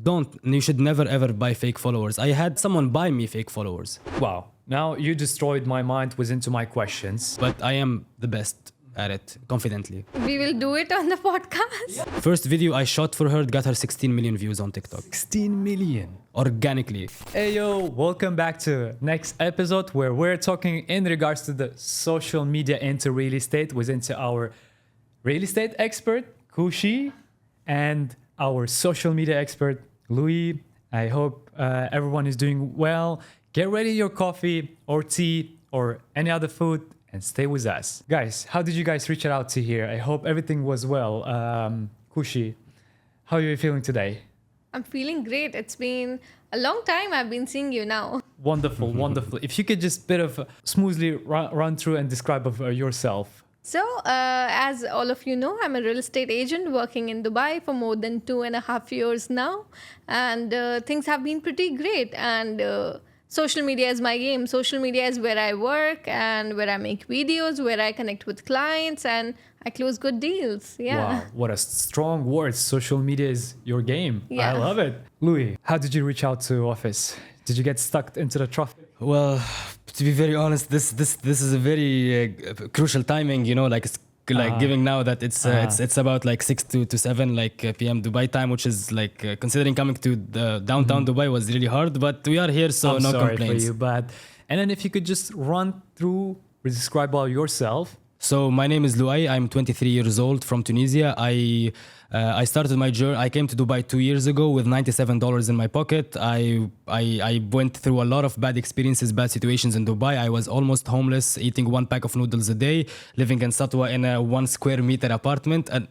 don't. You should never ever buy fake followers. I had someone buy me fake followers. Wow. Now you destroyed my mind with into my questions. But I am the best at it, confidently. We will do it on the podcast. First video I shot for her got her 16 million views on TikTok. 16 million. Organically. Hey yo, welcome back to next episode where we're talking in regards to the social media into real estate with into our real estate expert, Khushi, and our social media expert, Louai. I hope everyone is doing well. Get ready your coffee or tea or any other food and stay with us. Guys, how did you guys reach out to here? I hope everything was well. Khushi, how are you feeling today? I'm feeling great. It's been a long time I've been seeing you now. Wonderful, wonderful. If you could just bit of smoothly run through and describe of yourself. So, as all of you know, I'm a real estate agent working in Dubai for more than 2.5 years now. And things have been pretty great. And social media is my game. Social media is where I work and where I make videos, where I connect with clients and I close good deals. Yeah. Wow, what a strong word. Social media is your game. Yeah. I love it. Louai, how did you reach out to office? Did you get stuck into the traffic? Well, to be very honest, this is a very crucial timing, you know, like it's like giving now that it's about like 6 to 7 like PM Dubai time, which is like considering coming to the downtown Dubai was really hard, but we are here, so I'm no sorry complaints. for you, but and then if you could just run through, describe about yourself. So my name is Louai. I'm 23 years old from Tunisia. I started my journey. I came to Dubai 2 years ago with $97 in my pocket. I went through a lot of bad experiences, bad situations in Dubai. I was almost homeless, eating 1 pack of noodles a day, living in Satwa in a 1 square meter apartment, and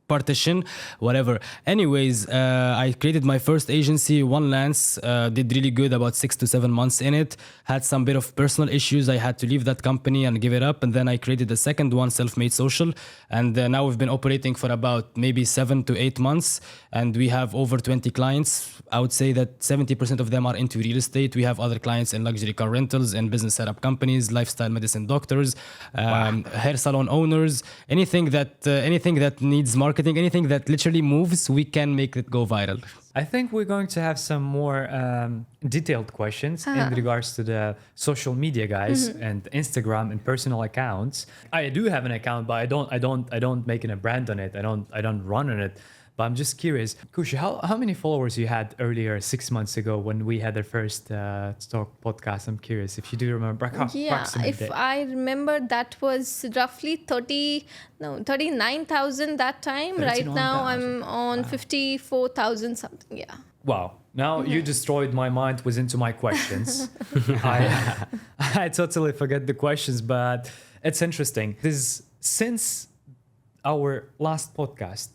partition, whatever. Anyways, I created my first agency, One Lance, did really good, about 6 to 7 months in it, had some bit of personal issues. I had to leave that company and give it up. And then I created the second one, Self-Made Social. And now we've been operating for about maybe 7 to 8 months. And we have over 20 clients. I would say that 70% of them are into real estate. We have other clients in luxury car rentals and business setup companies, lifestyle medicine doctors, hair salon owners, anything that needs marketing, anything that literally moves, we can make it go viral. I think we're going to have some more detailed questions in regards to the social media, guys, and Instagram and personal accounts. I do have an account, but I don't make a brand on it. I don't run on it. But I'm just curious, Khushi, how many followers you had earlier 6 months ago when we had our first talk podcast? I'm curious if you do remember. Yeah, if I remember, that was roughly 39,000 that time. Right now I'm on 54,000 something. Yeah. Wow. Now you destroyed my mind with into my questions. I totally forget the questions, but it's interesting. Since our last podcast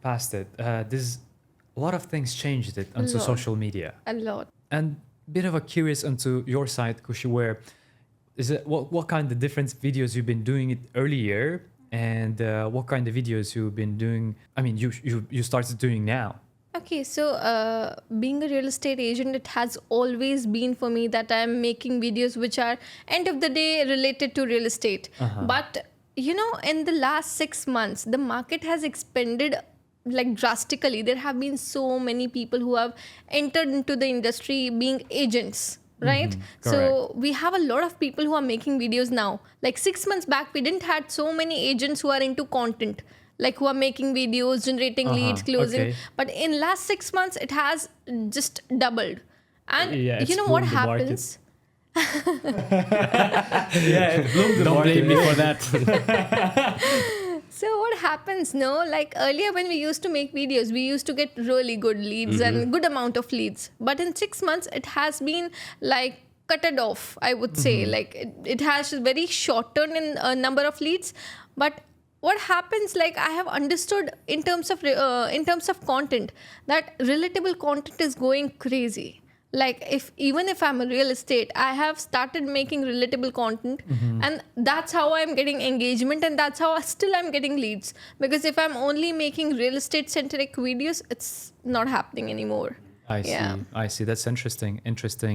past it, there's a lot of things changed it onto social media. A lot. And bit of a curious onto your side, Khushi, where is it what kind of different videos you've been doing it earlier and what kind of videos you've been doing, I mean you started doing now? Okay, so being a real estate agent, it has always been for me that I'm making videos which are end of the day related to real estate. But you know, in the last 6 months, the market has expanded like drastically. There have been so many people who have entered into the industry being agents, right? So we have a lot of people who are making videos now. Like 6 months back, we didn't had so many agents who are into content, like who are making videos, generating leads, closing. Okay. But in last 6 months, it has just doubled. And Yeah, you know what happens? Don't blame me for that. So what happens, no? Like earlier when we used to make videos, we used to get really good leads and good amount of leads. But in 6 months, it has been like cutted off, I would say. Like it has very shortened in a number of leads. But what happens, like I have understood in terms of content, that relatable content is going crazy. Like even if I'm a real estate, I have started making relatable content and that's how I'm getting engagement and that's how still I'm getting leads. Because if I'm only making real estate centric videos, it's not happening anymore. I see. That's interesting.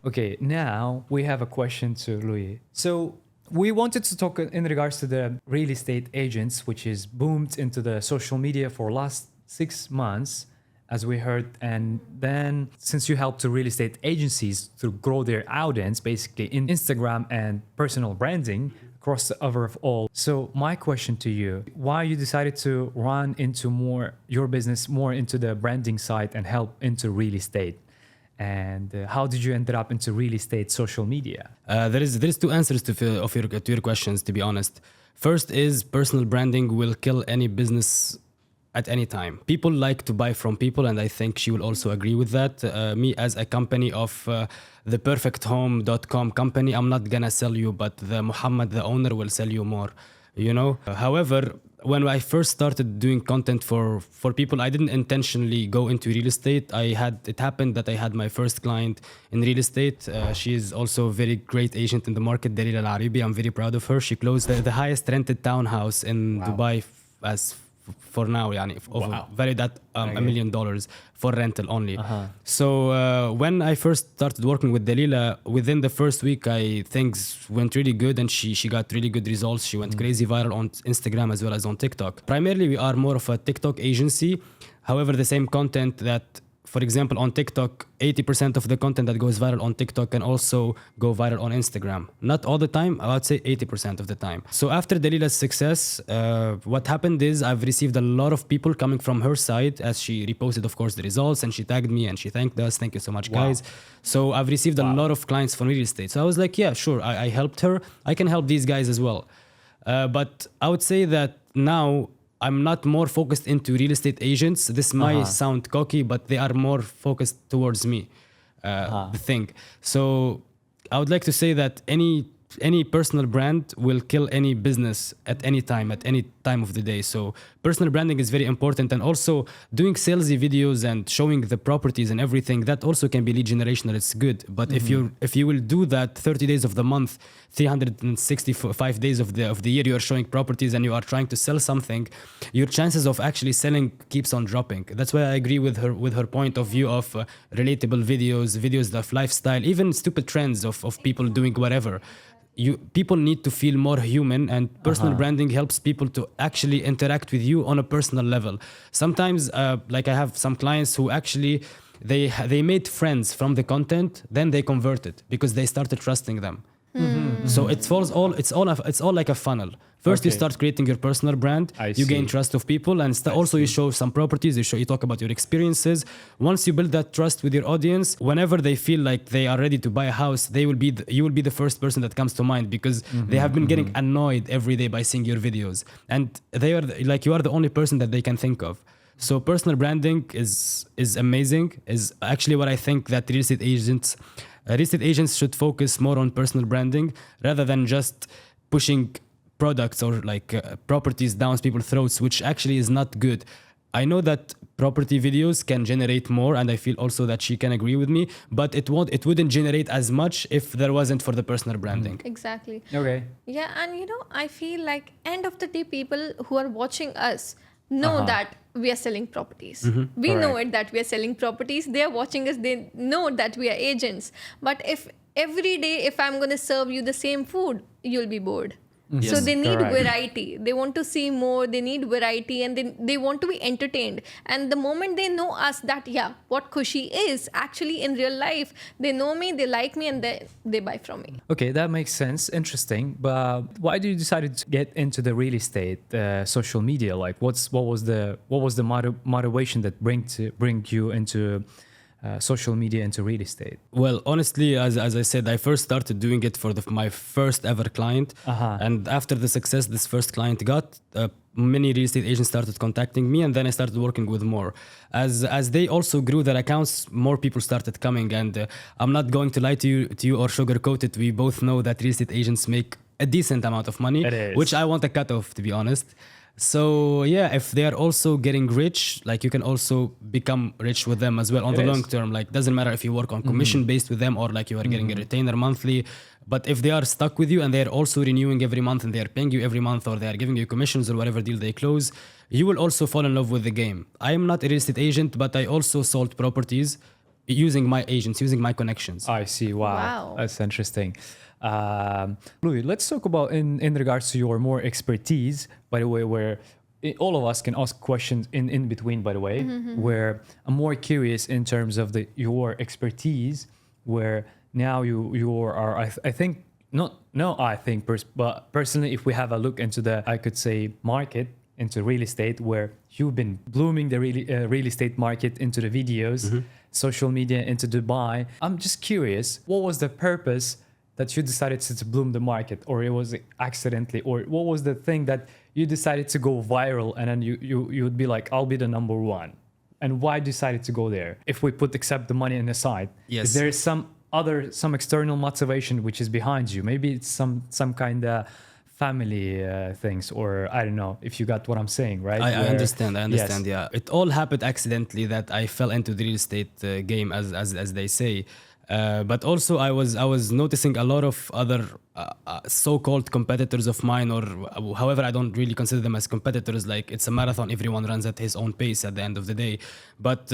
Okay, now we have a question to Louai. So we wanted to talk in regards to the real estate agents, which is boomed into the social media for last 6 months. as we heard. And then since you help to real estate agencies to grow their audience, basically in Instagram and personal branding across the other of all. So my question to you, why you decided to run into your business more into the branding side and help into real estate? And how did you end up into real estate social media? There is two answers to your questions, to be honest. First is personal branding will kill any business at any time. People like to buy from people, and I think she will also agree with that. Me as a company of theperfecthome.com company, I'm not gonna sell you, but Muhammad, the owner, will sell you more, you know? However, when I first started doing content for people, I didn't intentionally go into real estate. It happened that I had my first client in real estate. She is also a very great agent in the market, Dalila Al-Aribi. I'm very proud of her. She closed the highest rented townhouse in Dubai as for now, valued at $1 million for rental only. So when I first started working with Dalila, within the first week, things went really good, and she got really good results. She went crazy viral on Instagram as well as on TikTok. Primarily, we are more of a TikTok agency. However, the same content that, for example, on TikTok, 80% of the content that goes viral on TikTok can also go viral on Instagram. Not all the time, I would say 80% of the time. So after Dalila's success, what happened is I've received a lot of people coming from her side, as she reposted, of course, the results, and she tagged me and she thanked us. Thank you so much, guys. So I've received a lot of clients from real estate. So I was like, yeah, sure, I helped her. I can help these guys as well. But I would say that now I'm not more focused into real estate agents. This might sound cocky, but they are more focused towards me, the thing. So I would like to say that any personal brand will kill any business at any time of the day. So personal branding is very important, and also doing salesy videos and showing the properties and everything, that also can be lead generational. It's good, but if you will do that 30 days of the month, 365 days of the year, you are showing properties and you are trying to sell something, your chances of actually selling keeps on dropping. That's why I agree with her point of view of relatable videos of lifestyle, even stupid trends of people doing whatever. People need to feel more human, and personal branding helps people to actually interact with you on a personal level. Sometimes, like I have some clients who actually they made friends from the content, then they converted because they started trusting them. So it's all like a funnel. First, you start creating your personal brand. You gain trust of people, and also you show some properties. You talk about your experiences. Once you build that trust with your audience, whenever they feel like they are ready to buy a house, you will be the first person that comes to mind, because they have been getting annoyed every day by seeing your videos, and you are the only person that they can think of. So personal branding is amazing. Is actually what I think that real estate agents should focus more on personal branding rather than just pushing products or properties down people's throats, which actually is not good. I know that property videos can generate more, and I feel also that she can agree with me, but it wouldn't generate as much if there wasn't for the personal branding. Exactly. Okay. Yeah, and I feel like end of the day, people who are watching us know that we are selling properties. We know it that we are selling properties. They are watching us. They know that we are agents. But if every day, if I'm going to serve you the same food, you'll be bored. So they need variety. They want to see more. They need variety, and they want to be entertained. And the moment they know us, that what Khushi is actually in real life, they know me, they like me, and they buy from me. Okay, that makes sense. Interesting. But why did you decide to get into the real estate social media? Like, what was the motivation that bring you into social media, into real estate? Well, honestly, as I said, I first started doing it for my first ever client. And after the success this first client got, many real estate agents started contacting me, and then I started working with more. As they also grew their accounts, more people started coming. And I'm not going to lie to you or sugarcoat it. We both know that real estate agents make a decent amount of money, which I want a cut off, to be honest. So if they are also getting rich, you can also become rich with them as well on the long term. Doesn't matter if you work on commission based with them or you are getting a retainer monthly. But if they are stuck with you and they're also renewing every month and they are paying you every month, or they are giving you commissions or whatever deal they close, you will also fall in love with the game. I am not a real estate agent, but I also sold properties using my agents, using my connections. I see. Wow. That's interesting. Louis, let's talk about in regards to your more expertise, by the way, where all of us can ask questions in between, by the way, where I'm more curious in terms of your expertise, where now you are, I think, but personally, if we have a look into the, I could say, market, into real estate, where you've been blooming the real estate market into the videos, social media into Dubai. I'm just curious, what was the purpose that you decided to bloom the market, or it was accidentally, or what was the thing that you decided to go viral and then you would be like, I'll be the number one? And why decided to go there? If we accept the money on the side, is there some external motivation which is behind you? Maybe it's some kind of family things, or I don't know if you got what I'm saying, right? I understand. Yes. Yeah, it all happened accidentally that I fell into the real estate game, as they say. But also I was noticing a lot of other so-called competitors of mine, or however, I don't really consider them as competitors. Like, it's a marathon, everyone runs at his own pace at the end of the day. But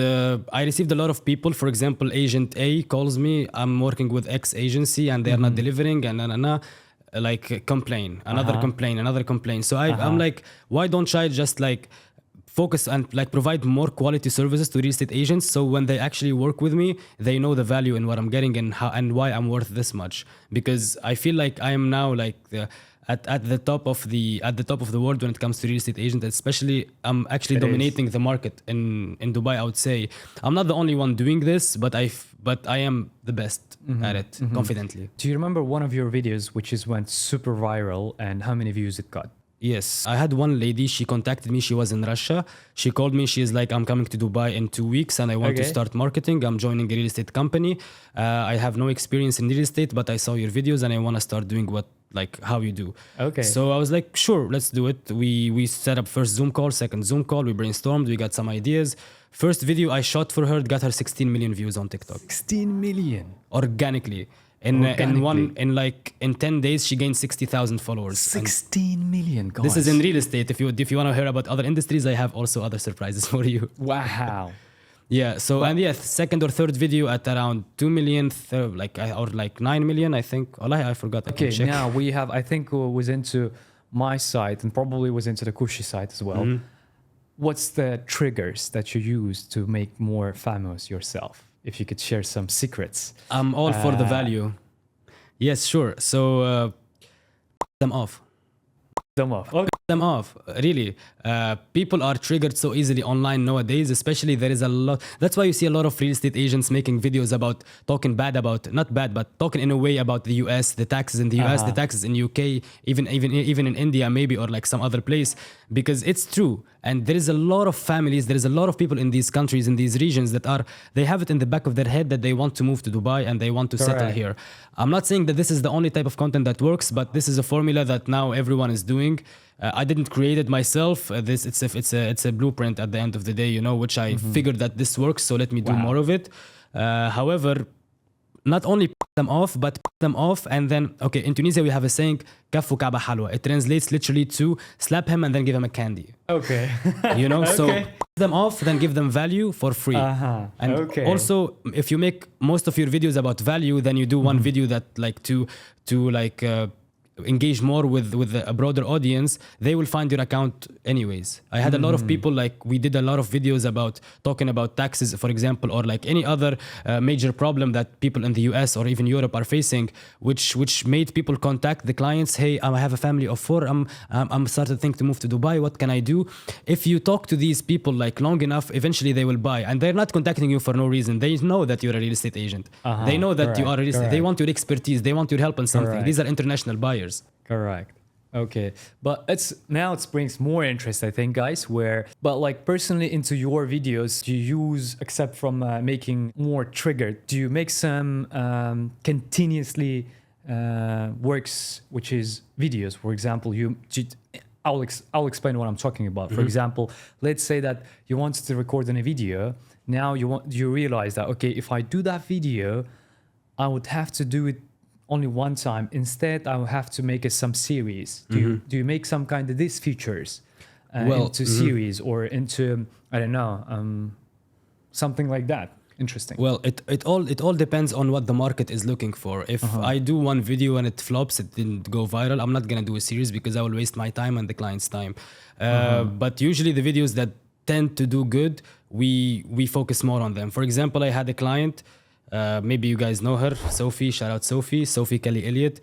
I received a lot of people, for example, agent A calls me, I'm working with X agency and they're not delivering, and like complain, another complaint. So I'm like, why don't I just like focus and like provide more quality services to real estate agents, so when they actually work with me, they know the value in what I'm getting and how and why I'm worth this much. Because I feel like I am now like at the top of the world when it comes to real estate agent. Especially, I'm actually dominating the market in Dubai. I would say I'm not the only one doing this, but I am the best at it, confidently. Do you remember one of your videos which went super viral, and how many views it got? Yes, I had one lady, she contacted me, she was in Russia. She called me, she's like, I'm coming to Dubai in 2 weeks and I want to start marketing. I'm joining a real estate company. I have no experience in real estate, but I saw your videos and I want to start doing how you do. Okay. So I was like, sure, let's do it. We set up first Zoom call, second Zoom call, we brainstormed, we got some ideas. First video I shot for her got her 16 million views on TikTok. 16 million? Organically. In 10 days she gained 60,000 followers. 16 million, guys. This is in real estate. If you want to hear about other industries, I have also other surprises for you. Wow. Yeah. So second or third video at around 2 million, or 9 million, I think. I forgot. Okay. Now we have. I think was into my site and probably was into the Kushi site as well. What's the triggers that you use to make more famous yourself? If you could share some secrets. I'm all for the value. Yes, sure. So them off. Okay. Them off. Really. People are triggered so easily online nowadays, especially there is a lot. That's why you see a lot of real estate agents making videos about talking bad about, not bad, but talking in a way about the US, the taxes in the US, the taxes in UK, even in India maybe, or like some other place, because it's true. And there is a lot of families, there is a lot of people in these countries, in these regions they have it in the back of their head that they want to move to Dubai and they want to settle here. I'm not saying that this is the only type of content that works, but this is a formula that now everyone is doing. I didn't create it myself. It's a blueprint at the end of the day, which I figured that this works, so let me do more of it. However, not only them off, but them off, and then in Tunisia we have a saying, "Kafu kaba halwa." It translates literally to slap him and then give him a candy. Okay. So them off, then give them value for free. And also, if you make most of your videos about value, then you do one video that engage more with a broader audience, they will find your account anyways. I had a lot of people, we did a lot of videos about talking about taxes, for example, or like any other major problem that people in the US or even Europe are facing, which made people contact the clients. Hey, I have a family of 4. I'm starting to think to move to Dubai. What can I do? If you talk to these people long enough, eventually they will buy, and they're not contacting you for no reason. They know that you're a real estate agent. They know that you are a real estate. They want your expertise. They want your help on something. These are international buyers. Correct. Okay. But it brings more interest, I think, guys, but personally into your videos, do you use, except from making more triggered, do you make some continuously works, which is videos? For example, I'll explain what I'm talking about. For example, let's say that you wanted to record in a video. Now you realize that, okay, if I do that video, I would have to do it only one time. Instead, I will have to make some series. Do you make some kind of these features into series or into, I don't know, something like that? Interesting. Well, it all depends on what the market is looking for. If I do one video and it flops, it didn't go viral, I'm not gonna do a series because I will waste my time and the client's time. But usually the videos that tend to do good, we focus more on them. For example, I had a client, maybe you guys know her, Sophie. Shout out Sophie Kelly Elliott.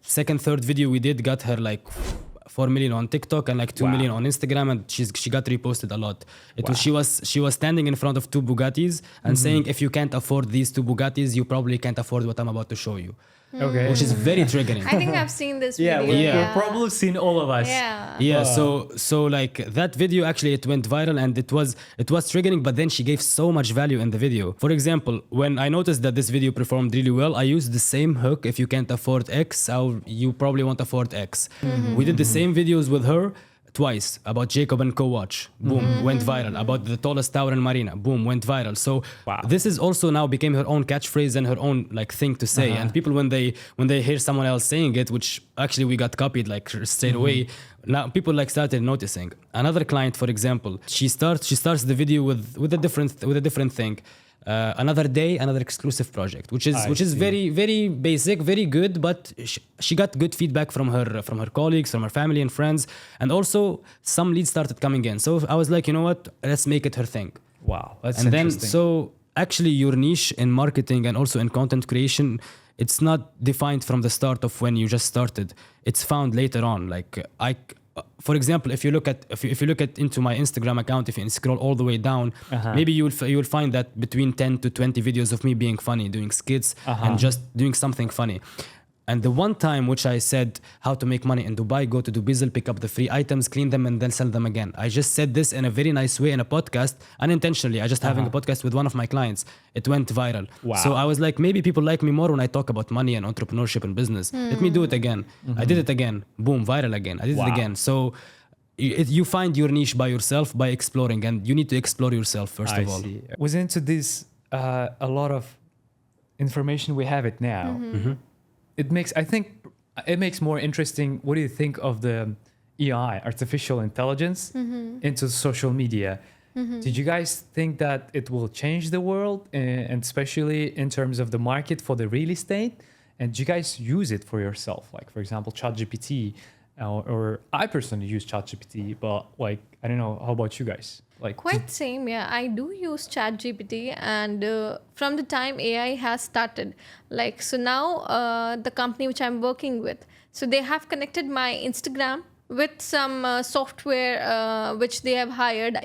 Second, third video we did got her like 4 million on TikTok and like 2 million on Instagram, and she got reposted a lot. She was standing in front of 2 Bugattis and saying, if you can't afford these 2 Bugattis, you probably can't afford what I'm about to show you. Okay. Which is very triggering. I think I've seen this video. We've probably seen all of us. Yeah. So like that video actually it went viral and it was triggering, but then she gave so much value in the video. For example, when I noticed that this video performed really well, I used the same hook. If you can't afford X, you probably won't afford X. We did the same videos with her twice about Jacob and Co-Watch. Boom, went viral. About the tallest tower in Marina. Boom, went viral. So this is also now became her own catchphrase and her own like thing to say. And people when they hear someone else saying it, which actually we got copied like straight away, now people like started noticing. Another client, for example, she starts the video with a different thing. Another day, another exclusive project, which is very, very basic, very good, but she got good feedback from her colleagues, from her family and friends, and also some leads started coming in. So I was like, you know what, let's make it her thing. Wow, that's and interesting. then so actually your niche in marketing and also in content creation, it's not defined from the start of when you just started. It's found later on. Like for example, if you look at into my Instagram account, if you scroll all the way down, maybe you will find that between 10 to 20 videos of me being funny, doing skits and just doing something funny. And the one time which I said how to make money in Dubai, go to Dubizzle, pick up the free items, clean them, and then sell them again. I just said this in a very nice way in a podcast, unintentionally. I just having a podcast with one of my clients. It went viral. Wow. So I was like, maybe people like me more when I talk about money and entrepreneurship and business. Let me do it again. I did it again. Boom, viral again. I did it again. So you find your niche by yourself, by exploring, and you need to explore yourself first of all. I see. Was into this a lot of information we have it now. I think it makes more interesting. What do you think of the AI, artificial intelligence, into social media? Did you guys think that it will change the world, and especially in terms of the market for the real estate? And do you guys use it for yourself? Like, for example, ChatGPT, or I personally use ChatGPT, but like, I don't know, how about you guys? Like Quite same, yeah. I do use ChatGPT, and from the time AI has started, like, so now the company which I'm working with, so they have connected my Instagram with some software which they have hired,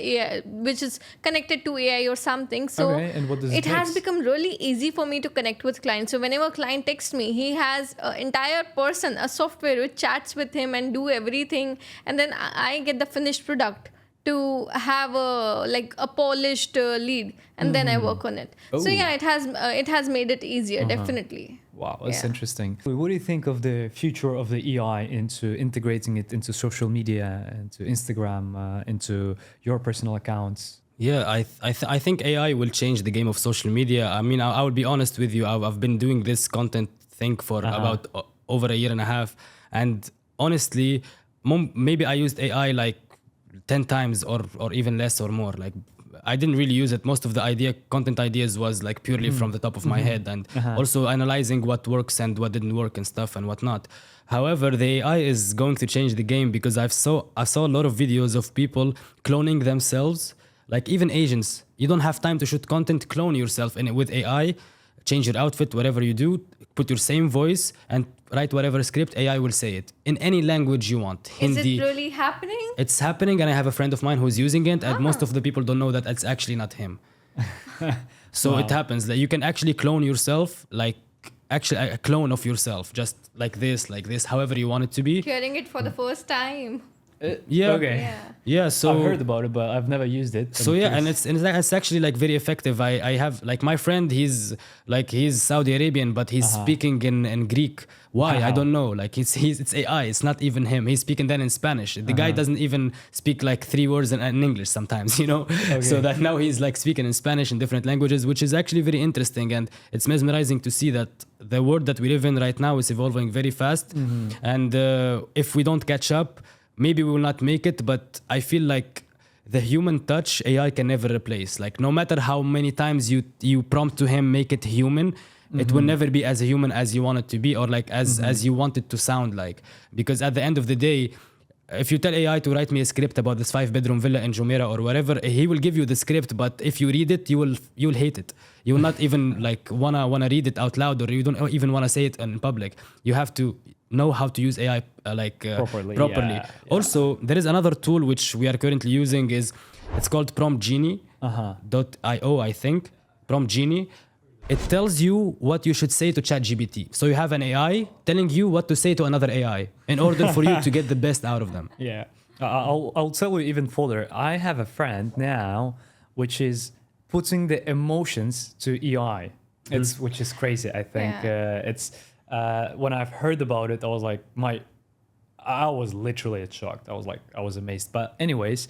which is connected to AI or something. So and what does it has mix? become really easy for me to connect with clients. So whenever a client texts me, he has an entire person, a software which chats with him and do everything, and then I get the finished product to have a polished lead, and then I work on it. So yeah, it has made it easier, definitely. Wow, that's interesting. What do you think of the future of the AI into integrating it into social media, into Instagram, into your personal accounts? Yeah, I think AI will change the game of social media. I mean, I will be honest with you. I've been doing this content thing for about over a year and a half, and honestly, maybe I used AI like 10 times or even less or more. Like, I didn't really use it. Most of the content ideas was like purely from the top of my head, and also analyzing what works and what didn't work and stuff and whatnot. However, the AI is going to change the game, because I saw a lot of videos of people cloning themselves. Like, even Asians, you don't have time to shoot content, clone yourself with AI, change your outfit, whatever you do, put your same voice and write whatever script, AI will say it in any language you want. Hindi. Is it really happening? It's happening, and I have a friend of mine who's using it, and most of the people don't know that it's actually not him. So it happens that you can actually clone yourself, like actually a clone of yourself, just like this, however you want it to be. Hearing it for the first time. Yeah. Okay. Yeah. So I've heard about it, but I've never used it. So yeah, and it's actually like very effective. I have like my friend, he's Saudi Arabian, but he's speaking in Greek. Why? I don't know. Like it's AI. It's not even him. He's speaking then in Spanish. The guy doesn't even speak like 3 words in English sometimes, you know. Okay. So that now he's like speaking in Spanish in different languages, which is actually very interesting, and it's mesmerizing to see that the world that we live in right now is evolving very fast, and if we don't catch up, maybe we will not make it. But I feel like the human touch AI can never replace. Like no matter how many times you prompt to him, make it human, it will never be as human as you want it to be, or like as you want it to sound like. Because at the end of the day, if you tell AI to write me a script about this 5-bedroom villa in Jumeirah or whatever, he will give you the script, but if you read it, you'll hate it. You will not even like wanna read it out loud, or you don't even wanna say it in public. You have to know how to use AI Properly. Yeah. Also, there is another tool which we are currently using. It's called Prompt Genie .io, I think. Prompt Genie. It tells you what you should say to ChatGPT. So you have an AI telling you what to say to another AI in order for you to get the best out of them. Yeah. I'll tell you even further. I have a friend now which is putting the emotions to AI. Which is crazy, I think. It's when I've heard about it, I was like, I was literally shocked. I was amazed. But anyways,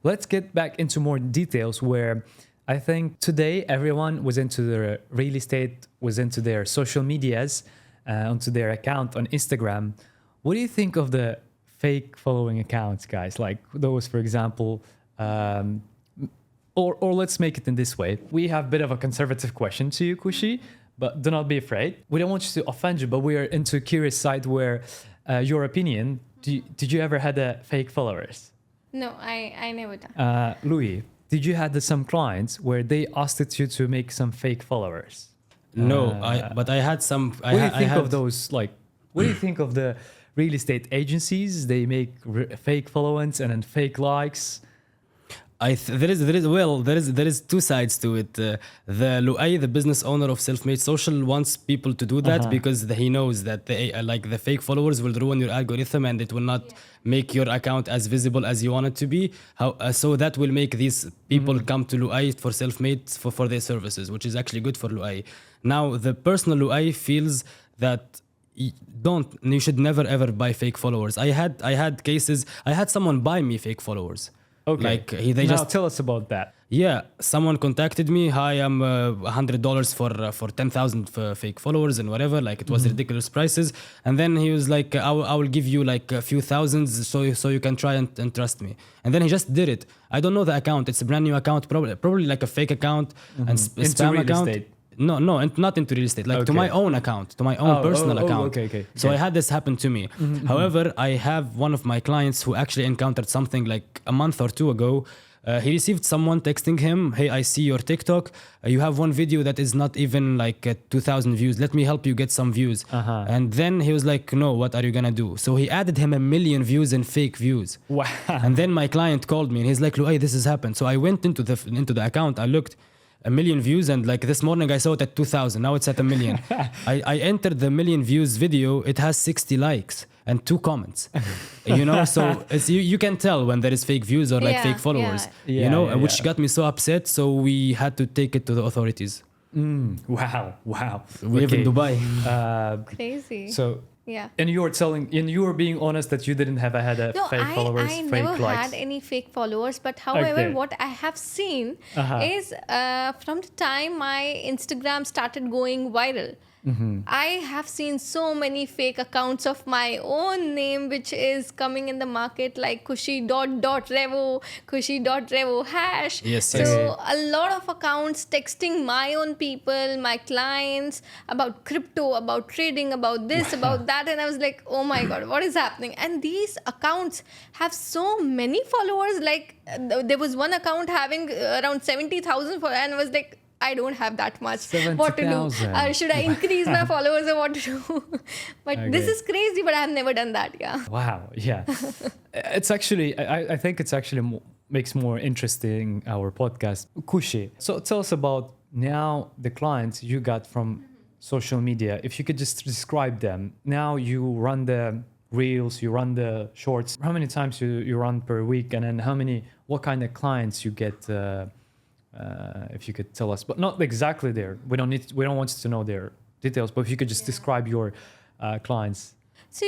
let's get back into more details where I think today everyone was into their real estate, was into their social medias, onto their account on Instagram. What do you think of the fake following accounts, guys? Like those, for example, or let's make it in this way. We have a bit of a conservative question to you, Khushi, but do not be afraid. We don't want you to offend you, but we are into a curious side where your opinion, did you ever had a fake followers? No, I never done. Louis, did you had some clients where they asked you to make some fake followers? No, but I had some. What do you think of those? Like, what do you think of the real estate agencies? They make fake followings and then fake likes. There is two sides to it. The Louai, the business owner of Self-Made Social, wants people to do that because he knows that the fake followers will ruin your algorithm and it will not make your account as visible as you want it to be. So that will make these people come to Louai for Self-Made for their services, which is actually good for Louai. Now, the personal Louai feels that you should never ever buy fake followers. I had cases. I had someone buy me fake followers. Okay. Like Tell us about that. Yeah, someone contacted me. Hi, I'm $100 for 10,000 fake followers and whatever. Like it was ridiculous prices. And then he was like, I will give you like a few thousands so you can try and trust me. And then he just did it. I don't know the account. It's a brand new account, probably like a fake account and spam real account. Estate. No, and not into real estate. Like to my own account, to my own personal account. Okay. So I had this happen to me. However, I have one of my clients who actually encountered something like a month or two ago. He received someone texting him, "Hey, I see your TikTok. You have one video that is not even like 2,000 views. Let me help you get some views." And then he was like, "No, what are you gonna do?" So he added him 1 million views and fake views. Wow. And then my client called me and he's like, "Louai, this has happened." So I went into the account. I looked. 1 million views, and like this morning I saw it at 2,000. Now it's at 1 million. I entered the 1 million views video. It has 60 likes and 2 comments. So you can tell when there is fake views or like fake followers. Which got me so upset. So we had to take it to the authorities. Wow. We live in Dubai. Crazy. So. Yeah. And you were being honest that you didn't have fake followers, I fake never likes. had any fake followers. But however, Okay. what I have seen is from the time my Instagram started going viral, I have seen so many fake accounts of my own name which is coming in the market, like Khushi.revo, Khushi.revo hash. Yes, so yes. a lot of accounts texting my own people, my clients, about crypto, about trading, about this, about that, and I was like, oh my god, what is happening? And these accounts have so many followers. Like there was one account having around 70,000 and I was like, I don't have that much. 70,000. What to do? Should I increase my followers or what to do? But this is crazy, but I have never done that. Yeah. Wow. Yeah. It's actually, I think it's actually makes more interesting our podcast. Khushi, so tell us about now the clients you got from social media. If you could just describe them. Now you run the reels, you run the shorts. How many times you run per week? And then what kind of clients you get? If you could tell us, but not exactly there. We don't want you to know their details, but if you could just describe your clients. So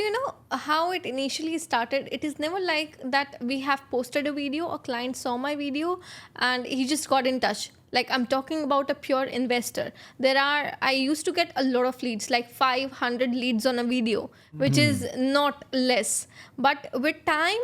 how it initially started, it is never like that we have posted a video, a client saw my video and he just got in touch. Like I'm talking about a pure investor. I used to get a lot of leads, like 500 leads on a video, which is not less. But with time,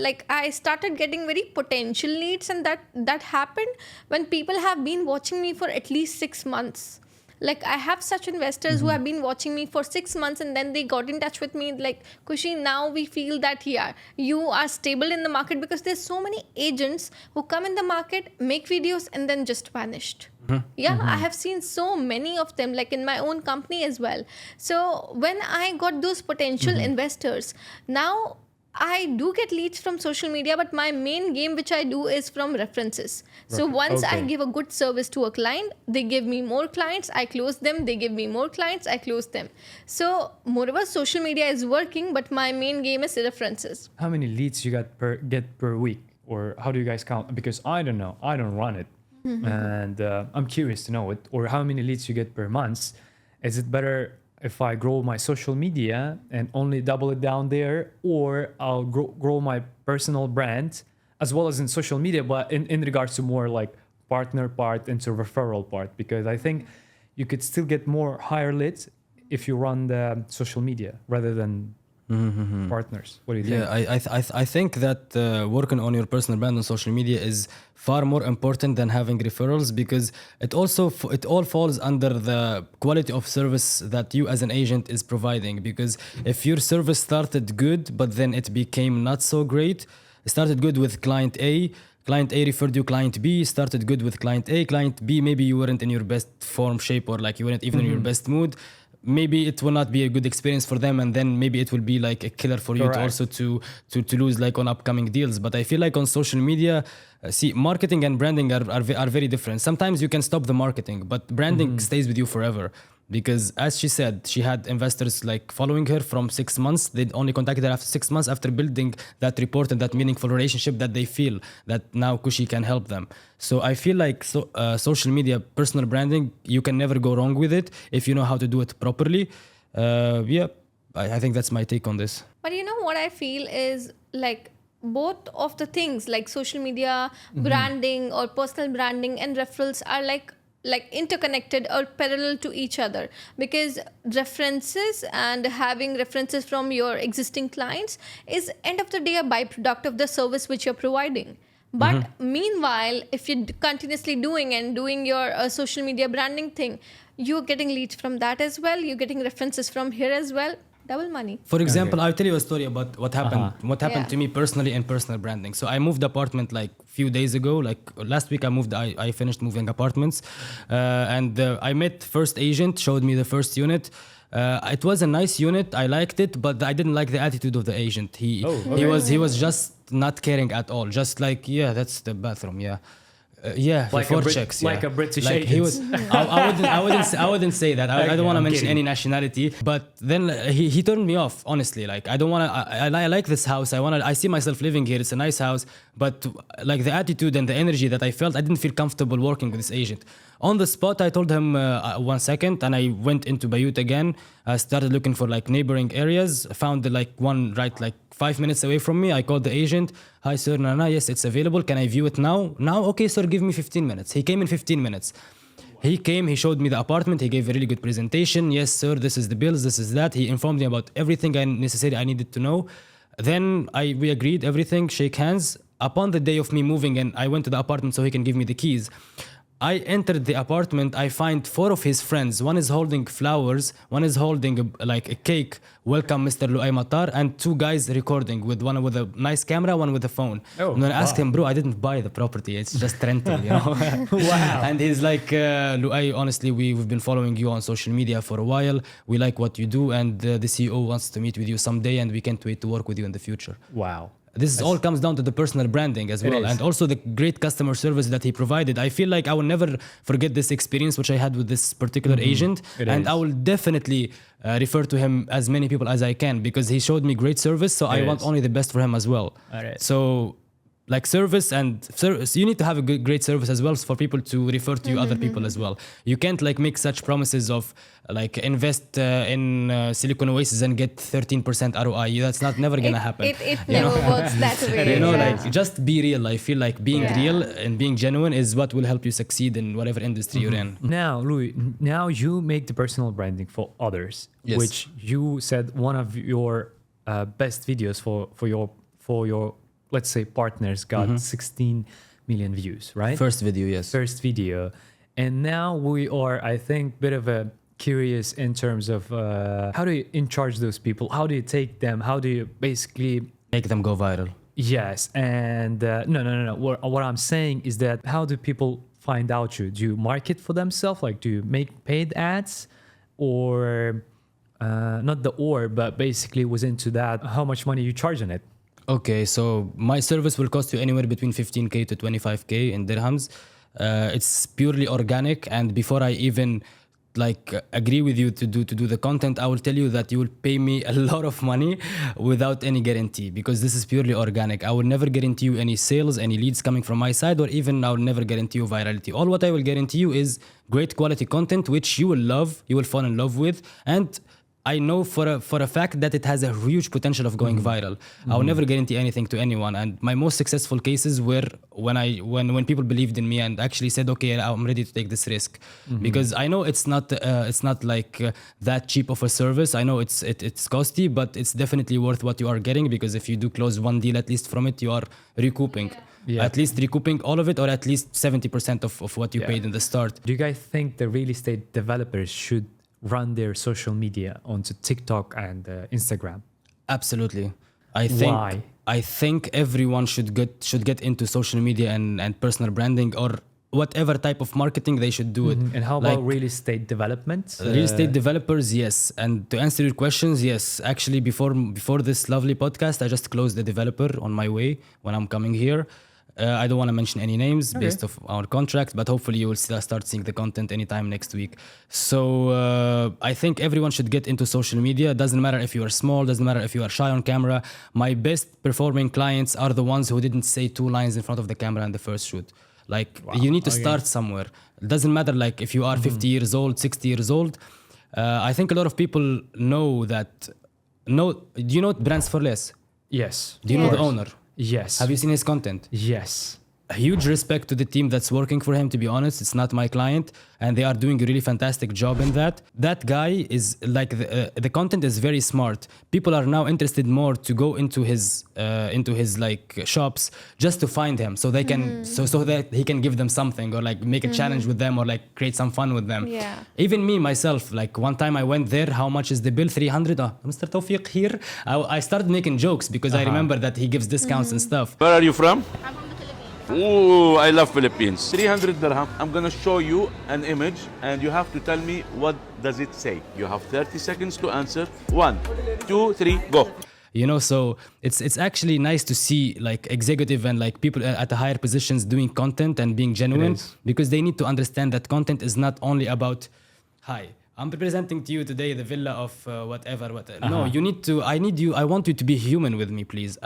like I started getting very potential leads, and that happened when people have been watching me for at least 6 months. Like I have such investors who have been watching me for 6 months, and then they got in touch with me like, Khushi, now we feel that you are stable in the market, because there's so many agents who come in the market, make videos, and then just vanished. I have seen so many of them, like in my own company as well. So when I got those potential investors, now I do get leads from social media, but my main game which I do is from references. So once I give a good service to a client, they give me more clients, I close them, they give me more clients, I close them. So moreover, social media is working, but my main game is references. How many leads you get per week? Or how do you guys count? Because I don't know, I don't run it. And I'm curious to know it. Or how many leads you get per month? Is it better if I grow my social media and only double it down there, or I'll grow my personal brand as well as in social media, but in regards to more like partner part into referral part? Because I think you could still get more higher leads if you run the social media rather than partners. What do you think? Yeah, I think that working on your personal brand on social media is far more important than having referrals, because it all falls under the quality of service that you as an agent is providing. Because if your service started good but then it became not so great, it started good with client A referred you client B, started good with client A, client B, maybe you weren't in your best form, shape, or like you weren't even in your best mood, maybe it will not be a good experience for them, and then maybe it will be like a killer for you to also to lose like on upcoming deals. But I feel like on social media, marketing and branding are very different. Sometimes you can stop the marketing, but branding stays with you forever. Because as she said, she had investors like following her from 6 months. They only contacted her after 6 months, after building that report and that meaningful relationship that they feel that now Khushi can help them. So I feel like social media, personal branding, you can never go wrong with it if you know how to do it properly. I think that's my take on this. But you know what I feel is like both of the things, like social media branding or personal branding and referrals, are like interconnected or parallel to each other, because references and having references from your existing clients is end of the day a byproduct of the service which you're providing. But meanwhile, if you're continuously doing your social media branding thing, you're getting leads from that as well, you're getting references from here as well. Double money. For example, I'll tell you a story about what happened to me personally in personal branding. So I moved apartment like few days ago, like last week I finished moving apartments, and I met first agent, showed me the first unit. It was a nice unit, I liked it, but I didn't like the attitude of the agent. He was just not caring at all, just like, yeah, that's the bathroom, yeah. Like before checks, like a British like agent. He was, I wouldn't say that. I don't want to mention any nationality. But then he turned me off. Honestly, like I don't want to. I like this house. I see myself living here. It's a nice house. But like the attitude and the energy that I felt, I didn't feel comfortable working with this agent. On the spot, I told him 1 second, and I went into Bayut again. I started looking for like neighboring areas. Found like one right like 5 minutes away from me. I called the agent. Hi sir, Nana, yes, it's available. Can I view it now? Now, okay sir, give me 15 minutes. He came in 15 minutes. He came, he showed me the apartment. He gave a really good presentation. Yes sir, this is the bills, this is that. He informed me about everything I needed to know. Then we agreed everything, shake hands. Upon the day of me moving in, I went to the apartment so he can give me the keys. I entered the apartment. I find 4 of his friends. One is holding flowers. One is holding a cake. Welcome, Mr. Louai Mattar. And 2 guys recording, with one with a nice camera, one with a phone. And then I asked him, bro, I didn't buy the property. It's just rental, you know. Wow. And he's like, Louai, honestly, we've been following you on social media for a while. We like what you do. And the CEO wants to meet with you someday. And we can't wait to work with you in the future. Wow. This all comes down to the personal branding as well, and also the great customer service that he provided. I feel like I will never forget this experience which I had with this particular agent, and I will definitely refer to him as many people as I can, because he showed me great service, so I want only the best for him as well. So like service and service. You need to have a great service as well for people to refer to you other people as well. You can't like make such promises of like invest in Silicon Oasis and get 13% ROI. That's not never gonna happen. It never works that way. You know, yeah. like just be real. I feel like being real and being genuine is what will help you succeed in whatever industry you're in. Now, Louis, now you make the personal branding for others, Yes. which you said one of your best videos for your let's say partners got 16 million views, right? First video, yes. First video, and now we are, I think, bit of a curious in terms of how do you in charge those people? How do you take them? How do you basically Make them go viral. Yes, and no. What I'm saying is that how do people find out you? Do you market for themselves? Like, do you make paid ads, or not the but basically was into that? How much money you charge on it? Okay, so my service will cost you anywhere between 15K to 25K in dirhams. It's purely organic, and before I even like agree with you to do the content, I will tell you that you will pay me a lot of money without any guarantee, because this is purely organic. I will never guarantee you any sales, any leads coming from my side, or even I will never guarantee you virality. All what I will guarantee you is great quality content which you will love, you will fall in love with, and I know for a fact that it has a huge potential of going viral. I will never guarantee anything to anyone. And my most successful cases were when people believed in me and actually said, okay, I'm ready to take this risk. Because I know it's not like that cheap of a service. I know it's costly, but it's definitely worth what you are getting, because if you do close one deal at least from it, you are recouping. Yeah. At least recouping all of it, or at least 70% of what you paid in the start. Do you guys think the real estate developers should run their social media onto TikTok and Instagram? Absolutely. Why? I think everyone should get into social media and personal branding, or whatever type of marketing they should do it. And how about real estate development? Real estate developers, yes. And to answer your questions, yes. Actually, before this lovely podcast, I just closed the developer on my way when I'm coming here. I don't want to mention any names based off our contract, but hopefully you will start seeing the content anytime next week. So I think everyone should get into social media. Doesn't matter if you are small, doesn't matter if you are shy on camera. My best performing clients are the ones who didn't say 2 lines in front of the camera in the first shoot. Like, you need to start somewhere. It doesn't matter like if you are 50 years old, 60 years old. I think a lot of people know that. Do you know Brands for Less? Yes. Do you know the owner? Yes. Have you seen his content? Yes. A huge respect to the team that's working for him, to be honest. It's not my client, and they are doing a really fantastic job in that. That guy is like, the content is very smart. People are now interested more to go into his like shops just to find him, so they can so that he can give them something, or like make a challenge with them, or like create some fun with them. Yeah. Even me myself, like one time I went there, how much is the bill? 300. Mr. Tawfiq here. I started making jokes because I remember that he gives discounts and stuff. Where are you from? I'm from the Philippines. Ooh, I love Philippines. 300 dirham. I'm gonna show you an image and you have to tell me what does it say. You have 30 seconds to answer. 1, 2, 3, go. You know, so it's actually nice to see like executive and like people at the higher positions doing content and being genuine, because they need to understand that content is not only about, hi, I'm presenting to you today the villa of whatever. No, you need to, I want you to be human with me, please.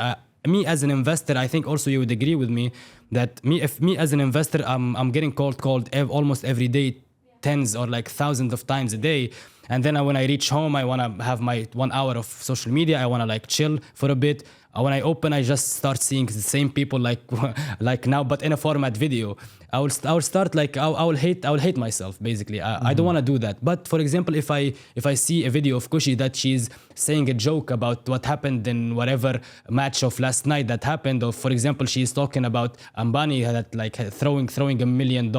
Me as an investor, I think also you would agree with me that if me as an investor, I'm getting called almost every day, tens or like thousands of times a day. And then when I reach home, I want to have my 1 hour of social media. I want to like chill for a bit. When I open, I just start seeing the same people like now, but in a format video. I will start like I will hate myself basically. I don't want to do that. But for example, if I see a video of Khushi that she's saying a joke about what happened in whatever match of last night that happened, or for example she's talking about Ambani that like throwing $1 million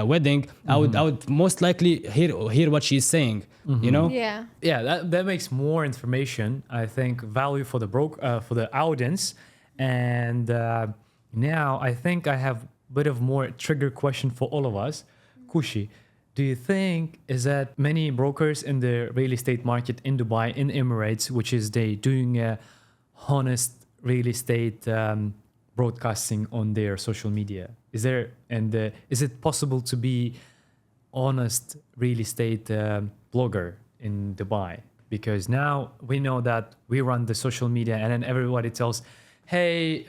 wedding, I would most likely hear what she's saying. You know? Yeah. Yeah, that makes more information, I think, value for the audience. And now I think I have a bit of more trigger question for all of us. Khushi, do you think is that many brokers in the real estate market in Dubai, in Emirates, which is they doing honest real estate broadcasting on their social media? Is it possible to be honest real estate blogger in Dubai? Because now we know that we run the social media and then everybody tells hey,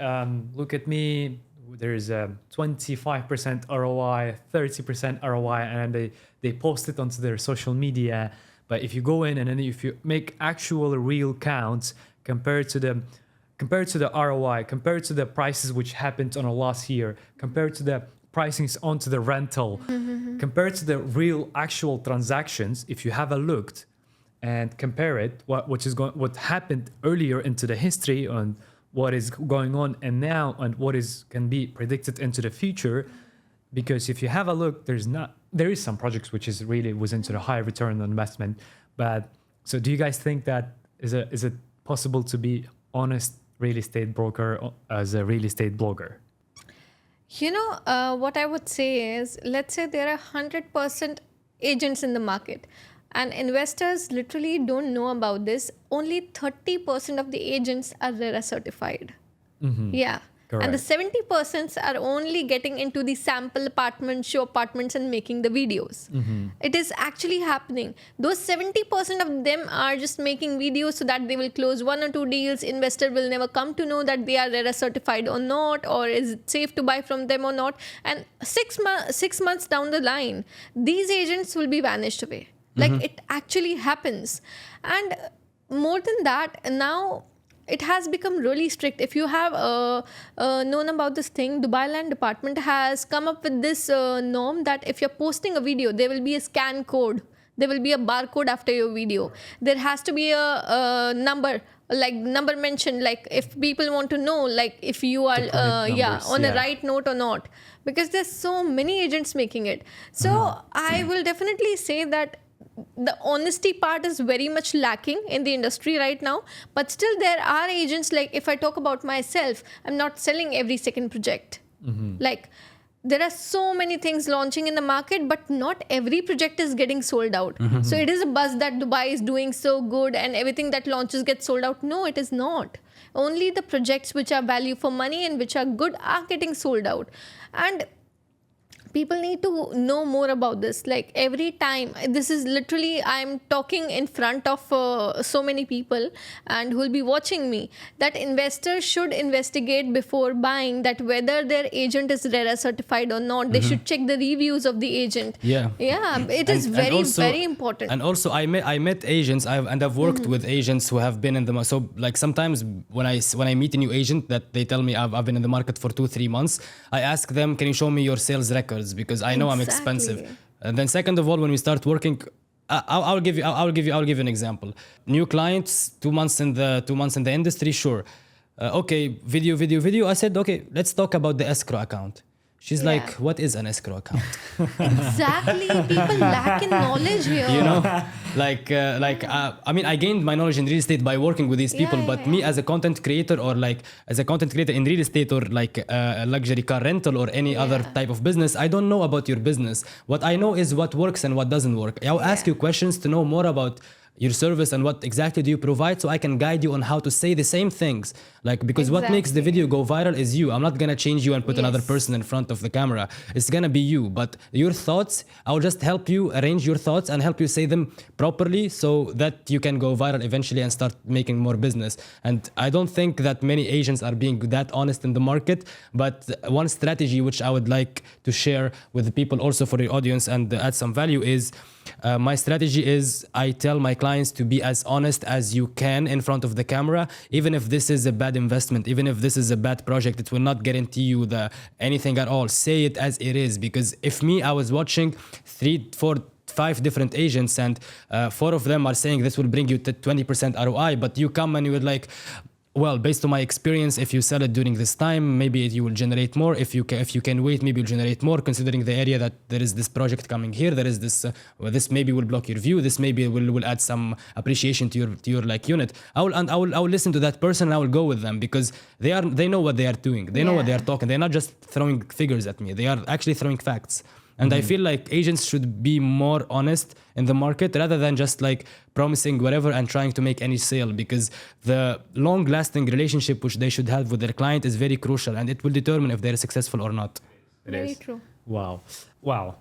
look at me, there's a 25% ROI, 30% ROI, and they post it onto their social media. But if you go in and then if you make actual real counts compared to the ROI, compared to the prices which happened on a last year, compared to the pricings onto the rental, compared to the real actual transactions, if you have a look and compare it, what happened earlier into the history and what is going on and now and what can be predicted into the future. Because if you have a look, there is some projects which is really was into the high return on investment. But so do you guys think that is it possible to be honest real estate broker as a real estate blogger? What I would say is, let's say there are 100% agents in the market and investors literally don't know about this. Only 30% of the agents are RERA certified. Yeah. Correct. And the 70% are only getting into the sample apartments, show apartments and making the videos. It is actually happening. Those 70% of them are just making videos so that they will close 1 or 2 deals. Investor will never come to know that they are RERA certified or not, or is it safe to buy from them or not. And 6 months down the line, these agents will be vanished away. Like it actually happens. And more than that, now it has become really strict. If you have known about this thing, Dubai Land Department has come up with this norm that if you're posting a video, there will be a scan code. There will be a barcode after your video. There has to be a number mentioned, like if people want to know, like if you are on a right note or not. Because there's so many agents making it. So I will definitely say that the honesty part is very much lacking in the industry right now, but still there are agents. Like if I talk about myself, I'm not selling every second project. Like there are so many things launching in the market, but not every project is getting sold out. So it is a buzz that Dubai is doing so good and everything that launches gets sold out. No, it is not. Only the projects which are value for money and which are good are getting sold out. And people need to know more about this. Like every time, this is literally, I'm talking in front of so many people and who will be watching me, that investors should investigate before buying that whether their agent is RERA certified or not. They should check the reviews of the agent. Yeah, it is very important. And also, I met agents, I've worked with agents who have been in the, so like sometimes when I meet a new agent that they tell me I've been in the market for 2-3 months, I ask them, can you show me your sales records? Because I know I'm expensive. And then second of all, when we start working, I'll give you an example. New clients, 2 months in the industry, sure. Okay, video. I said, okay, let's talk about the escrow account. She's like, what is an escrow account? Exactly. People lack in knowledge here. I mean, I gained my knowledge in real estate by working with these people, but me as a content creator in real estate or like a luxury car rental or any other type of business, I don't know about your business. What I know is what works and what doesn't work. I'll ask you questions to know more about your service and what exactly do you provide, so I can guide you on how to say the same things. Like, because what makes the video go viral is you. I'm not gonna change you and put another person in front of the camera. It's gonna be you. But your thoughts, I'll just help you arrange your thoughts and help you say them properly so that you can go viral eventually and start making more business. And I don't think that many agents are being that honest in the market. But one strategy which I would like to share with the people also for your audience and add some value is, my strategy is I tell my clients to be as honest as you can in front of the camera. Even if this is a bad investment, even if this is a bad project, it will not guarantee you anything at all. Say it as it is. Because if I was watching 3, 4, 5 different agents and 4 of them are saying this will bring you to 20% ROI, but you come and you would like, well, based on my experience, if you sell it during this time, maybe you will generate more. If you can wait, maybe you'll generate more, considering the area that there is this project coming here. There is this, this maybe will block your view. This maybe will add some appreciation to your like unit. I will listen to that person and I will go with them because they know what they are doing. They know what they are talking. They're not just throwing figures at me. They are actually throwing facts. And I feel like agents should be more honest in the market rather than just like promising whatever and trying to make any sale, because the long-lasting relationship which they should have with their client is very crucial and it will determine if they're successful or not. Very true. Wow.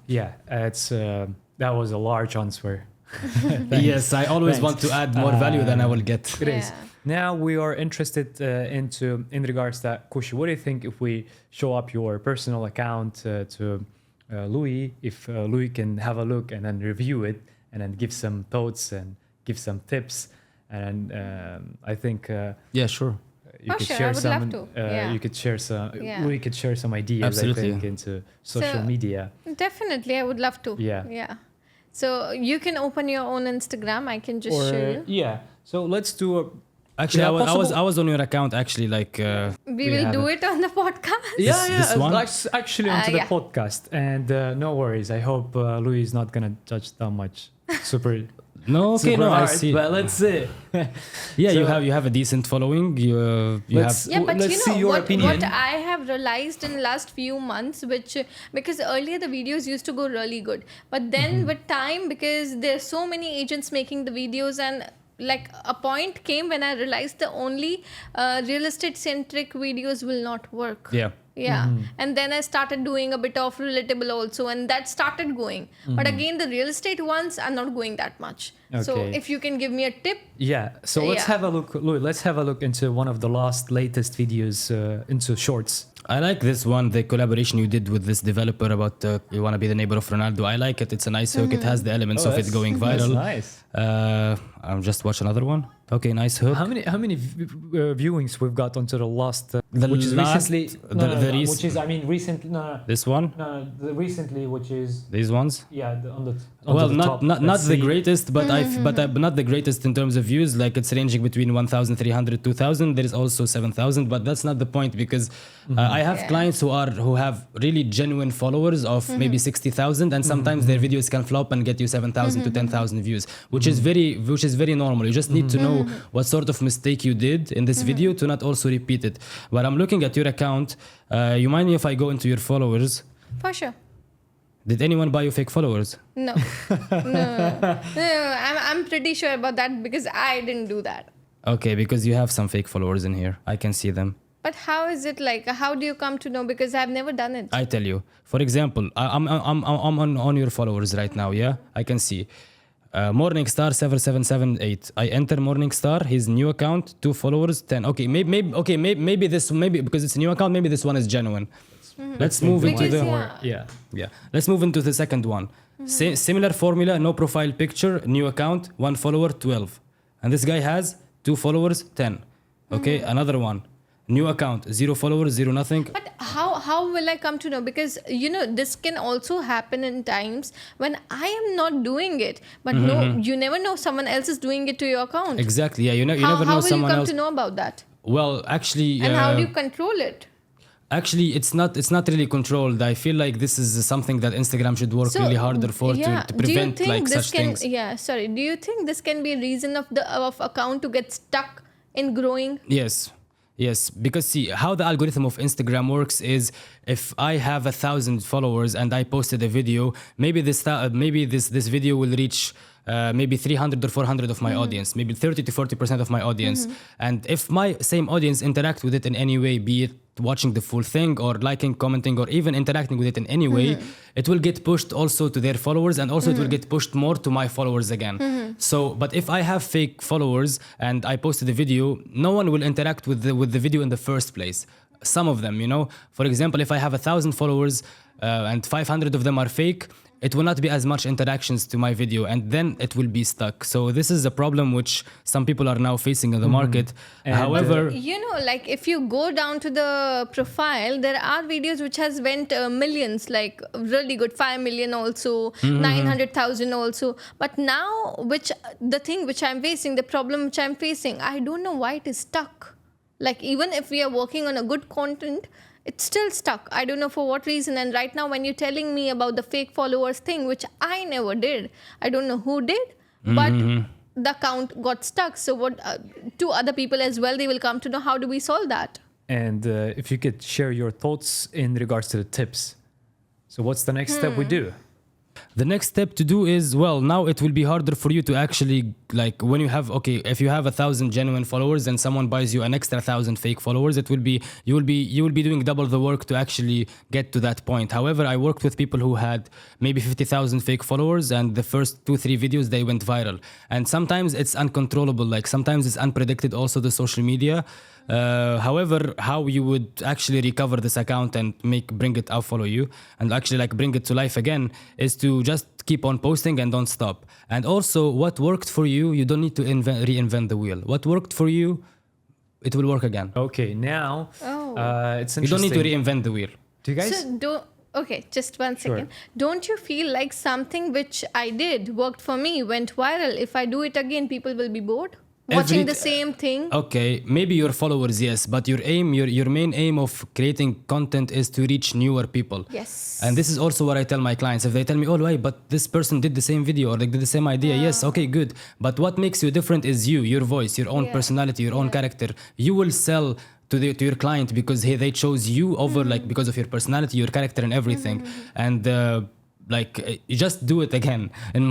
Yeah, it's that was a large answer. Yes, I always Thanks. want to add more value than I will get. It is. Now we are interested in regards to Khushi. What do you think if we show up your personal account to Louis? If Louis can have a look and then review it and then give some thoughts and give some tips, and I think Yeah, sure. you Oh, could sure, I share would some. love to. You could share some. Yeah. Louis could share some ideas. Absolutely. I think into social So- media. Definitely, I would love to. Yeah. Yeah. So you can open your own Instagram. I can just show you. yeah. So let's do a. Actually, Yeah, I was possible- on your account actually like We will have do it. it on the podcast. Yeah, this one? actually onto the Yeah. podcast. And no worries. I hope Louis is not gonna judge that much. Super. no, okay, super no, I hard, see. But let's see. Yeah, So- you have a decent following. You Let's- have Yeah, but Let's you see know your what opinion. I have realized in the last few months, which because earlier the videos used to go really good, but then with time, because there's so many agents making the videos, and like a point came when I realized the only real estate centric videos will not work. yeah. Yeah. And then I started doing a bit of relatable also, and that started going. But again, the real estate ones are not going that much. So Okay. if you can give me a tip. Yeah. So let's Yeah. have a look, Louis. Let's have a look into one of the latest videos into shorts. I like this one, the collaboration you did with this developer about you want to be the neighbor of Ronaldo. I like it. It's a nice hook. It has the elements of it going That's viral. nice. I'll just watch another one. Okay, nice hook. How many viewings we've got onto the last? The which is last- recently. Which is recently. This one, the recently, which is these ones. yeah, on the. Well, the not top. not Let's the see. greatest, but but not the greatest in terms of views. Like it's ranging between 1,300, 2,000. There is also 7,000, but that's not the point because I have Yeah. clients who have really genuine followers of maybe 60,000, and sometimes their videos can flop and get you 7,000 to 10,000 views, which is very normal. You just need to know what sort of mistake you did in this video to not also repeat it. But I'm looking at your account. You mind me if I go into your followers? For sure. Did anyone buy you fake followers? No. No. I'm pretty sure about that because I didn't do that. Okay, because you have some fake followers in here. I can see them. But how is it like? How do you come to know? Because I've never done it. I tell you. For example, I'm on your followers right now. Yeah, I can see. Morningstar 7778. I enter Morningstar. His new account, 2 followers, 10. Okay, maybe because it's a new account. Maybe this one is genuine. Let's move into Because, the yeah. Yeah. Let's move into the second one. Similar formula, no profile picture, new account, 1 follower, 12. And this guy has 2 followers, 10. Okay, another one. New account, 0 followers, 0 nothing. But how will I come to know? Because you know this can also happen in times when I am not doing it. But no, you never know someone else is doing it to your account. Exactly. Yeah, you never How know will you someone come else. to know about that? Well, actually, And how do you control it? actually, it's not really controlled. I feel like this is something that Instagram should work really harder for to prevent like such things. Yeah, sorry. Do you think this can be a reason of account to get stuck in growing? Yes, because see how the algorithm of Instagram works is if I have 1,000 followers and I posted a video, maybe this video will reach maybe 300 or 400 of my audience, maybe 30 to 40% of my audience. And if my same audience interact with it in any way, be it watching the full thing or liking, commenting, or even interacting with it in any way, it will get pushed also to their followers, and also it will get pushed more to my followers again. So, but if I have fake followers and I posted a video, no one will interact with the video in the first place. Some of them, for example, if I have 1,000 followers and 500 of them are fake, it will not be as much interactions to my video, and then it will be stuck. So this is a problem which some people are now facing in the market. And, However, Like if you go down to the profile, there are videos which has went millions, like really good, 5 million also, 900,000 also. But now, the thing which I'm facing, the problem which I'm facing, I don't know why it is stuck. Like even if we are working on a good content, it's still stuck. I don't know for what reason. And right now, when you're telling me about the fake followers thing, which I never did, I don't know who did, but the account got stuck. So what? To other people as well, they will come to know how do we solve that. And if you could share your thoughts in regards to the tips. So what's the next step we do? The next step to do is, well, now it will be harder for you to actually, like, when you have, okay, if you have 1,000 genuine followers and someone buys you an extra 1,000 fake followers, you will be doing double the work to actually get to that point. However, I worked with people who had maybe 50,000 fake followers, and the first 2-3 videos, they went viral. And sometimes it's uncontrollable, like sometimes it's unpredicted also, the social media. However, how you would actually recover this account and bring it follow you and actually like bring it to life again is to just keep on posting and don't stop. And also, what worked for you, you don't need to reinvent the wheel. What worked for you, it will work again. Okay, now it's interesting. You don't need to reinvent the wheel. Do you guys? Okay, just 1 second. Don't you feel like something which I did worked for me, went viral? If I do it again, people will be bored? Watching the same thing? Okay, maybe your followers, yes, but your main aim of creating content is to reach newer people. Yes. And this is also what I tell my clients. If they tell me, oh, why, but this person did the same video or they did the same idea. Yes, okay, good. But what makes you different is your voice, your own personality, your own character. You will sell to your client because they chose you over, like, because of your personality, your character and everything. And like, you just do it again. In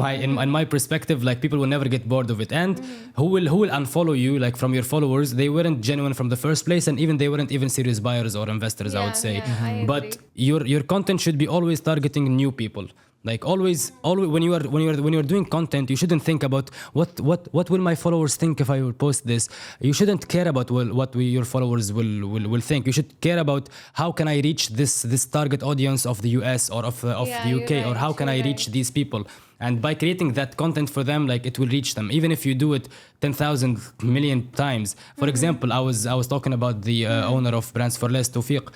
my perspective, like, people will never get bored of it. And who will unfollow you, like, from your followers? They weren't genuine from the first place, and they weren't even serious buyers or investors, I would say. I But agree. your content should be always targeting new people. Like, always when you're doing content, you shouldn't think about what will my followers think if I will post this. You shouldn't care about your followers will think. You should care about how can I reach this target audience of the US or of the UK, or how can I reach these people. And by creating that content for them, like, it will reach them, even if you do it 10,000 million times. For example, I was talking about the owner of Brands for Less, Tawfiq.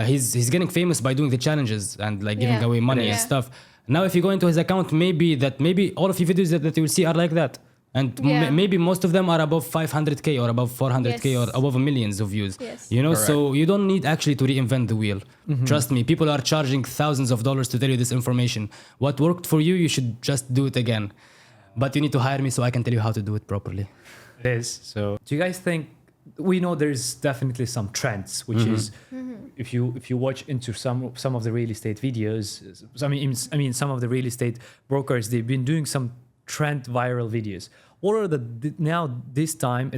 He's getting famous by doing the challenges and like giving away money and stuff. Now, if you go into his account, maybe all of your videos that you will see are like that. And maybe most of them are above 500K or above 400K or above millions of views. Yes. You know, so you don't need actually to reinvent the wheel. Trust me, people are charging thousands of dollars to tell you this information. What worked for you, you should just do it again. But you need to hire me so I can tell you how to do it properly. It is. So, do you guys think, we know there's definitely some trends, which is if you watch into some of the real estate videos, I mean some of the real estate brokers, they've been doing some trend viral videos. What are at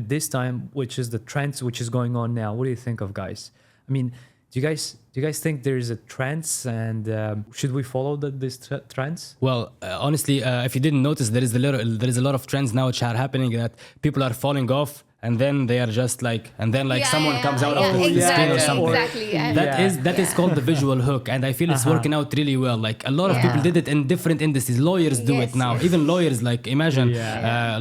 this time, which is the trends which is going on now? What do you think of, guys? I mean, do you guys think there is a trends, and should we follow these trends? Well, honestly, if you didn't notice, there is a lot of trends now which are happening that people are falling off. And then they are just like, someone comes out of the screen or something. Exactly. That is called the visual hook, and I feel it's working out really well. Like, a lot of people did it in different industries. Lawyers do it now. Even lawyers, like, imagine,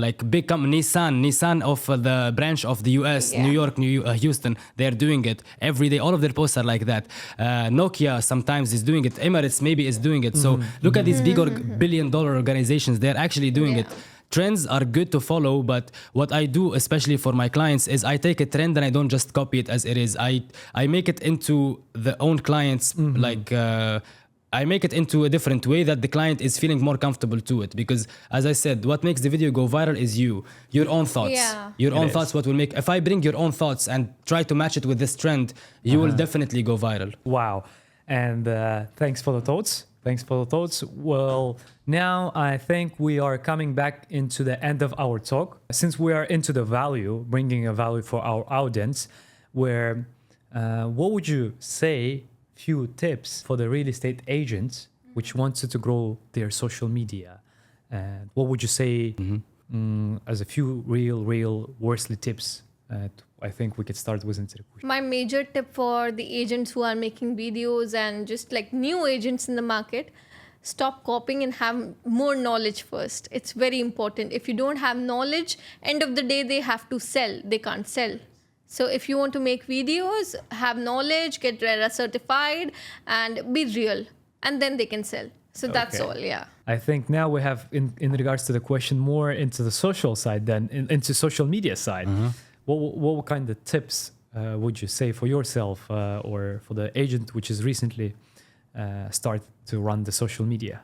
like, big company, Nissan of the branch of the US, New York, Houston, they are doing it every day. All of their posts are like that. Nokia sometimes is doing it. Emirates maybe is doing it. So look at these big billion-dollar organizations. They're actually doing it. Trends are good to follow, but what I do, especially for my clients, is I take a trend and I don't just copy it as it is. I make it into the own clients, like I make it into a different way that the client is feeling more comfortable to it. Because, as I said, what makes the video go viral is your own thoughts. Your own thoughts, what will make... If I bring your own thoughts and try to match it with this trend, you will definitely go viral. Wow. And thanks for the thoughts. Well, now I think we are coming back into the end of our talk. Since we are into the value, bringing a value for our audience, what would you say, few tips for the real estate agents which wanted to grow their social media? And what would you say as a few real worstly tips? I think we could start with Kushi. My major tip for the agents who are making videos and just like new agents in the market, stop copying and have more knowledge first. It's very important. If you don't have knowledge, end of the day, they have to sell. They can't sell. So if you want to make videos, have knowledge, get RERA certified, and be real. And then they can sell. So that's all, I think now we have, in regards to the question, more into the social side than into social media side. What kind of tips would you say for yourself or for the agent which is recently started to run the social media?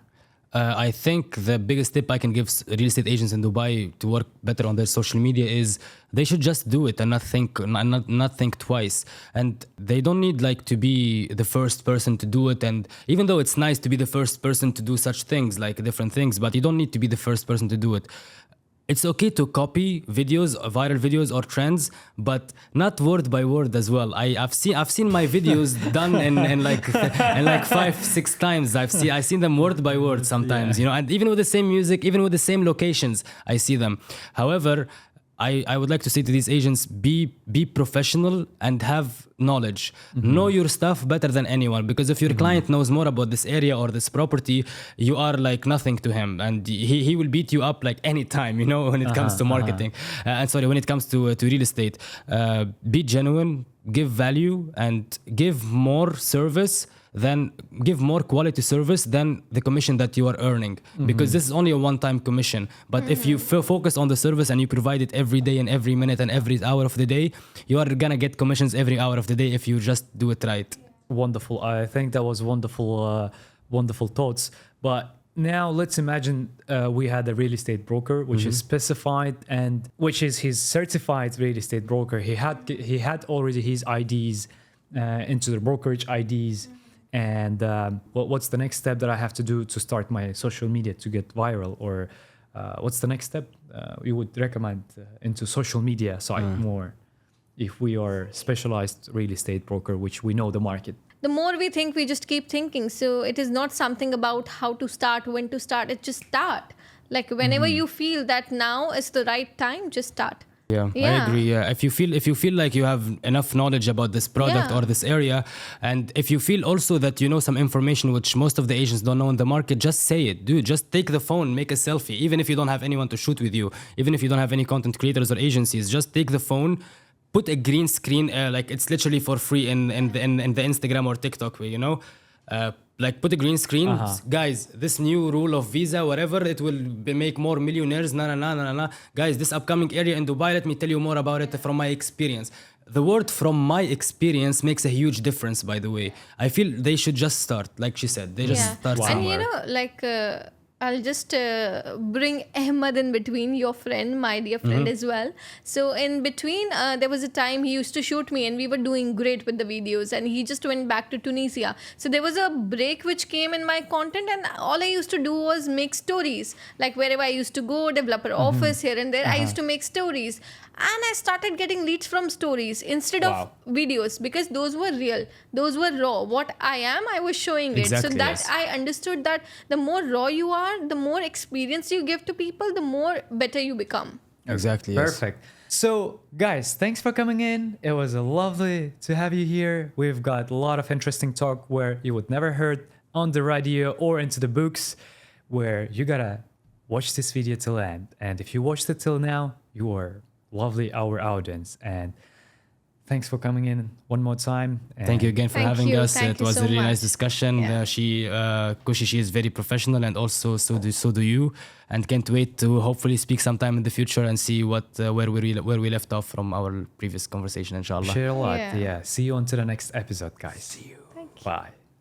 I think the biggest tip I can give real estate agents in Dubai to work better on their social media is they should just do it and not think twice. And they don't need like to be the first person to do it. And even though it's nice to be the first person to do such things, like different things, but you don't need to be the first person to do it. It's okay to copy videos, viral videos or trends, but not word by word as well. I've seen my videos done in like 5-6 times. I've seen them word by word sometimes, you know, and even with the same music, even with the same locations, I see them. However, I would like to say to these agents, be professional and have knowledge. Know your stuff better than anyone, because if your client knows more about this area or this property, you are like nothing to him, and he will beat you up like any time, you know, when it comes to marketing. When it comes to real estate, be genuine, give value, and give more service then give more quality service than the commission that you are earning, because this is only a one-time commission. But if you focus on the service and you provide it every day and every minute and every hour of the day, you are gonna get commissions every hour of the day if you just do it right. Wonderful. I think that was wonderful thoughts. But now let's imagine we had a real estate broker, which is specified and which is his certified real estate broker. He had already his IDs into the brokerage IDs. And what's the next step that I have to do to start my social media to get viral? Or what's the next step you would recommend into social media side more if we are specialized real estate broker, which we know the market? The more we think, we just keep thinking. So it is not something about how to start, when to start. It just start. Like whenever you feel that now is the right time, just start. Yeah, I agree. Yeah, if you feel like you have enough knowledge about this product or this area, and if you feel also that you know some information which most of the agents don't know in the market, just say it. Dude, just take the phone, make a selfie. Even if you don't have anyone to shoot with you, even if you don't have any content creators or agencies, just take the phone, put a green screen, like it's literally for free in the Instagram or TikTok way, you know. Like put a green screen, guys, this new rule of visa, whatever, it will make more millionaires, guys, this upcoming area in Dubai, let me tell you more about it from my experience. The word "from my experience" makes a huge difference, by the way. I feel they should just start, like she said, they just start somewhere. And you know, like I'll just bring Ahmed in between, your friend, my dear friend as well. So in between, there was a time he used to shoot me and we were doing great with the videos, and he just went back to Tunisia. So there was a break which came in my content, and all I used to do was make stories. Like wherever I used to go, developer office here and there, I used to make stories. And I started getting leads from stories instead of videos, because those were real. Those were raw. What I am, I was showing it. So that I understood that the more raw you are, the more experience you give to people, the more better you become. Exactly. Perfect. So guys, thanks for coming in. It was lovely to have you here. We've got a lot of interesting talk where you would never heard on the radio or into the books, where you gotta watch this video till the end. And if you watched it till now, you are lovely, our audience. And thanks for coming in one more time. And thank you again for having us. Thank it was you a really so nice much. discussion. Kushi, she is very professional, and also so do you. And can't wait to hopefully speak sometime in the future and see where we left off from our previous conversation, inshallah. share a lot. Yeah. Yeah. See you on to the next episode, guys. See you. Thank you. Bye.